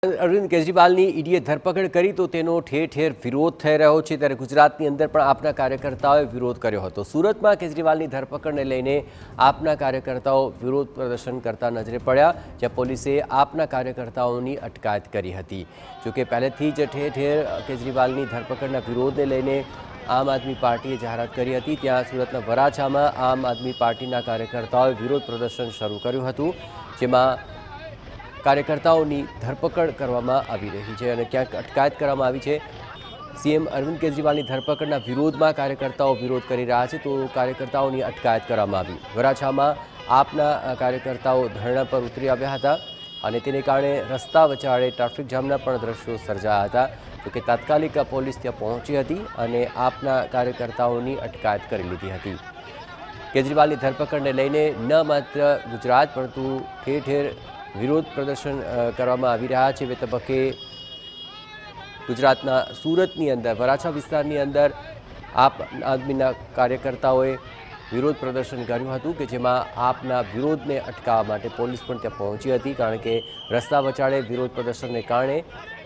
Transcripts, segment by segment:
અરવિંદ કેજરીવાલની ઈડીએ ધરપકડ કરી તો તેનો ઠેર ઠેર વિરોધ થઈ રહ્યો છે ત્યારે ગુજરાતની અંદર પણ આપના કાર્યકર્તાઓએ વિરોધ કર્યો હતો। સુરતમાં કેજરીવાલની ધરપકડને લઈને આપના કાર્યકર્તાઓ વિરોધ પ્રદર્શન કરતા નજરે પડ્યા, જ્યાં પોલીસે આપના કાર્યકર્તાઓની અટકાયત કરી હતી। જોકે પહેલેથી જ ઠેર ઠેર કેજરીવાલની ધરપકડના વિરોધને લઈને આમ આદમી પાર્ટીએ જાહેરાત કરી હતી। ત્યાં સુરતના વરાછામાં આમ આદમી પાર્ટીના કાર્યકર્તાઓએ વિરોધ પ્રદર્શન શરૂ કર્યું હતું, જેમાં કાર્યકર્તાઓની ધરપકડ કરવામાં આવી રહી છે અને ક્યાંક અટકાયત કરવામાં આવી છે। સીએમ અરવિંદ કેજરીવાલની ધરપકડના વિરોધમાં કાર્યકર્તાઓ વિરોધ કરી રહ્યા છે, તો કાર્યકર્તાઓની અટકાયત કરવામાં આવી। વરાછામાં આપના કાર્યકર્તાઓ ધરણા પર ઉતરી આવ્યા હતા અને તેને કારણે રસ્તા વચાળે ટ્રાફિક જામના પણ દ્રશ્યો સર્જાયા હતા। જોકે તાત્કાલિક પોલીસ ત્યાં પહોંચી હતી અને આપના કાર્યકર્તાઓની અટકાયત કરી લીધી હતી। કેજરીવાલની ધરપકડને લઈને ન માત્ર ગુજરાત પરંતુ ઠેર ઠેર વિરોધ પ્રદર્શન કરવામાં આવી રહ્યા છે। બે તબક્કે ગુજરાતના સુરતની અંદર વરાછા વિસ્તારની અંદર આપ આદમીના કાર્યકર્તાઓએ વિરોધ પ્રદર્શન કર્યું હતું કે જેમાં આપના વિરોધને અટકાવવા માટે પોલીસ પણ ત્યાં પહોંચી હતી, કારણ કે રસ્તા વચાળે વિરોધ પ્રદર્શનને કારણે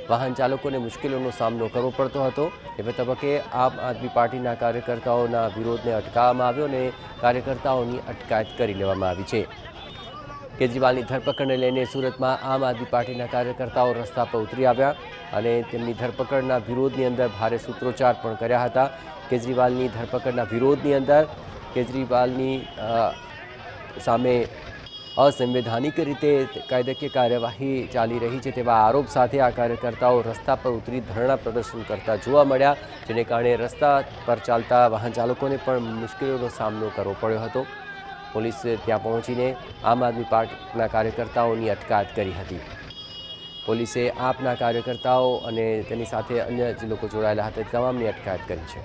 વાહન ચાલકોને મુશ્કેલીઓનો સામનો કરવો પડતો હતો। એ તબક્કે આમ આદમી પાર્ટીના કાર્યકર્તાઓના વિરોધને અટકાવવામાં આવ્યો અને કાર્યકર્તાઓની અટકાયત કરી લેવામાં આવી છે। કેજરીવાલની ધરપકડને લઈને સુરતમાં આમ આદમી પાર્ટીના કાર્યકર્તાઓ રસ્તા પર ઉતરી આવ્યા અને તેમની ધરપકડના વિરોધની અંદર ભારે સૂત્રોચ્ચાર પણ કર્યા હતા। કેજરીવાલની ધરપકડના વિરોધની અંદર કેજરીવાલની સામે અસંવૈધાનિક રીતે કાયદાકીય કાર્યવાહી ચાલી રહી છે તેવા આરોપ સાથે આ કાર્યકર્તાઓ રસ્તા પર ઉતરી ધરણા પ્રદર્શન કરતા જોવા મળ્યા, જેને કારણે રસ્તા પર ચાલતા વાહન ચાલકોને પણ મુશ્કેલીઓનો સામનો કરવો પડ્યો હતો। પોલીસે ત્યાં પહોંચીને આમ આદમી પાર્ટીના કાર્યકર્તાઓની અટકાયત કરી હતી। પોલીસે આપના કાર્યકર્તાઓ અને તેની સાથે અન્ય જે લોકો જોડાયેલા હતા તમામની અટકાયત કરી છે।